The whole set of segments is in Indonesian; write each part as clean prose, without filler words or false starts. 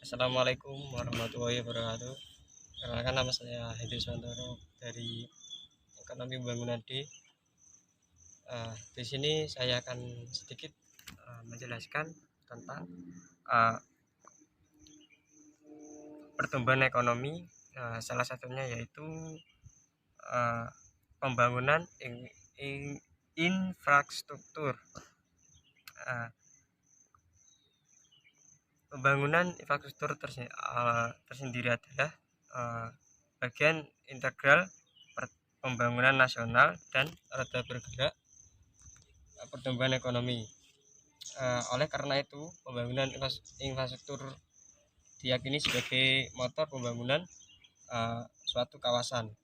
Assalamualaikum warahmatullahi wabarakatuh. Perkenalkan, nama saya Hedi Swantoro dari Ekonomi Pembangunan D. Di sini saya akan sedikit menjelaskan tentang uh, pertumbuhan ekonomi. Salah satunya yaitu uh, pembangunan infrastruktur. Uh, Pembangunan infrastruktur tersendiri adalah bagian integral pembangunan nasional dan roda bergerak pertumbuhan ekonomi. Oleh karena itu, pembangunan infrastruktur diyakini sebagai motor pembangunan suatu kawasan.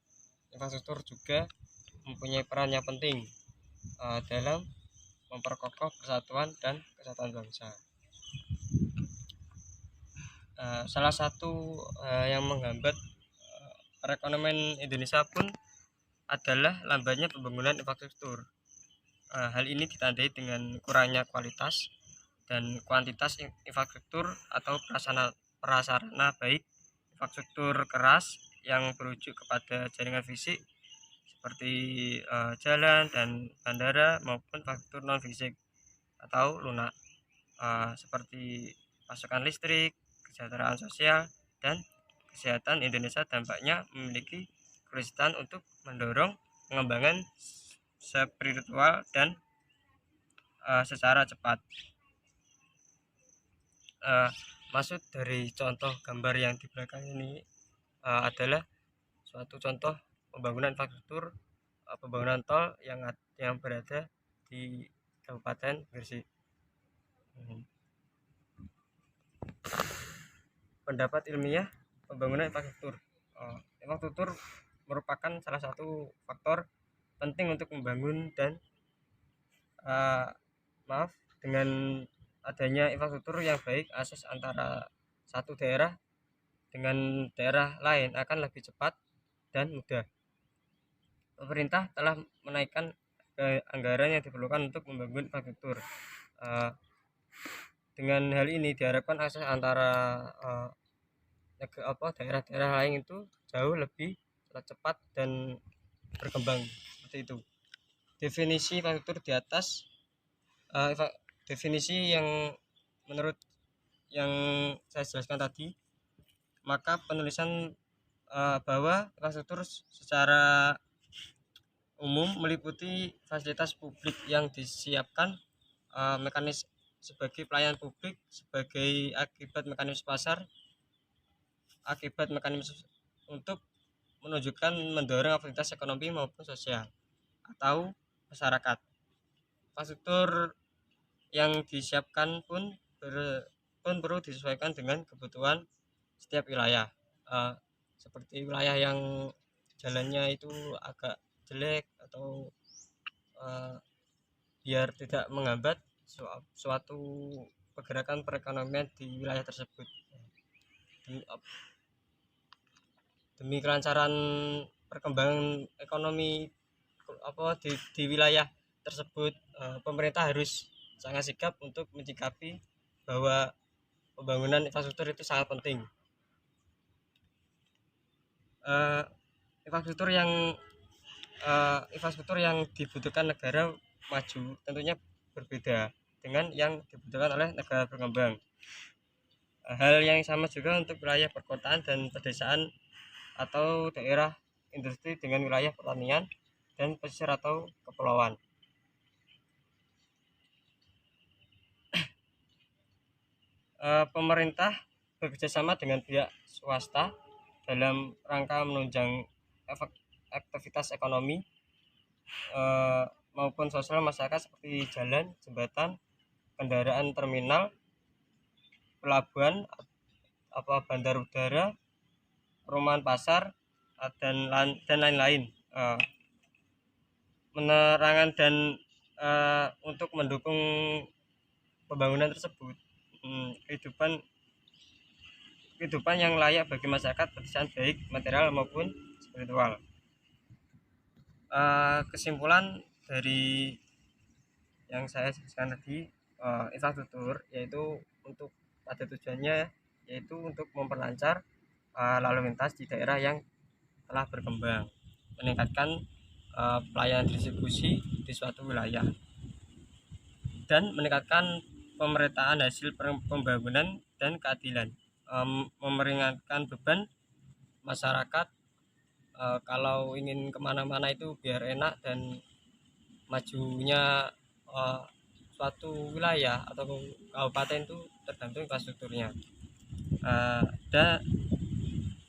Infrastruktur juga mempunyai peran yang penting dalam memperkokoh persatuan dan kesatuan bangsa. Salah satu yang menghambat perekonomian Indonesia pun adalah lambatnya pembangunan infrastruktur. Hal ini ditandai dengan kurangnya kualitas dan kuantitas infrastruktur atau prasarana, baik infrastruktur keras yang berujuk kepada jaringan fisik seperti jalan dan bandara, maupun infrastruktur non fisik atau lunak seperti pasokan listrik, kesejahteraan sosial, dan kesehatan. Indonesia tampaknya memiliki kesulitan untuk mendorong pengembangan spiritual dan secara cepat. Maksud dari contoh gambar yang di belakang ini adalah suatu contoh pembangunan infrastruktur pembangunan tol yang berada di Kabupaten Gresik. Pendapat ilmiah pembangunan infrastruktur. Infrastruktur merupakan salah satu faktor penting untuk membangun dan dengan adanya infrastruktur yang baik, akses antara satu daerah dengan daerah lain akan lebih cepat dan mudah. Pemerintah telah menaikkan anggaran yang diperlukan untuk membangun infrastruktur. Dengan hal ini diharapkan akses antara daerah-daerah lain itu jauh lebih cepat dan berkembang. Seperti itu. Definisi infrastruktur di atas, definisi yang menurut yang saya jelaskan tadi, maka penulisan bahwa infrastruktur secara umum meliputi fasilitas publik yang disiapkan mekanisme sebagai pelayanan publik, sebagai akibat mekanisme untuk menunjukkan mendorong aktivitas ekonomi maupun sosial atau masyarakat. Infrastruktur yang disiapkan pun perlu disesuaikan dengan kebutuhan setiap wilayah. Seperti wilayah yang jalannya itu agak jelek atau biar tidak menghambat suatu pergerakan perekonomian di wilayah tersebut. Demi kelancaran perkembangan ekonomi di wilayah tersebut, pemerintah harus sangat sigap untuk menyikapi bahwa pembangunan infrastruktur itu sangat penting. Infrastruktur yang dibutuhkan negara maju tentunya berbeda dengan yang dibutuhkan oleh negara berkembang. Hal yang sama juga untuk wilayah perkotaan dan pedesaan atau daerah industri dengan wilayah pertanian dan pesisir atau kepulauan. Pemerintah bekerjasama dengan pihak swasta dalam rangka menunjang aktivitas ekonomi maupun sosial masyarakat seperti jalan, jembatan, kendaraan terminal, pelabuhan, bandar udara, perumahan pasar, dan lain-lain. Menerangan dan untuk mendukung pembangunan tersebut, kehidupan yang layak bagi masyarakat pedesaan, baik material maupun spiritual. Kesimpulan dari yang saya jelaskan tadi, infrastruktur yaitu untuk pada tujuannya yaitu untuk memperlancar lalu lintas di daerah yang telah berkembang, meningkatkan pelayanan distribusi di suatu wilayah, dan meningkatkan pemerataan hasil pembangunan dan keadilan, memeringankan beban masyarakat kalau ingin kemana-mana itu biar enak, dan majunya suatu wilayah atau kabupaten itu tergantung infrastrukturnya. uh,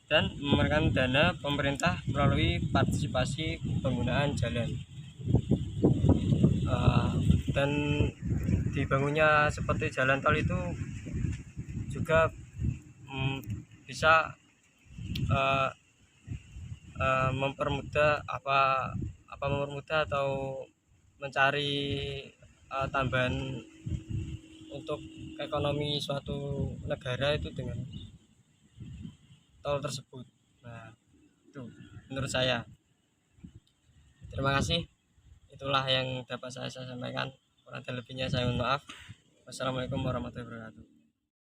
dan memberikan dana pemerintah melalui partisipasi penggunaan jalan, dan dibangunnya seperti jalan tol itu juga bisa uh, mempermudah mempermudah atau mencari tambahan untuk ekonomi suatu negara itu dengan tol tersebut. Nah, itu menurut saya. Terima kasih. Itulah yang dapat saya sampaikan. Kurang lebihnya saya mohon maaf. Wassalamualaikum warahmatullahi wabarakatuh.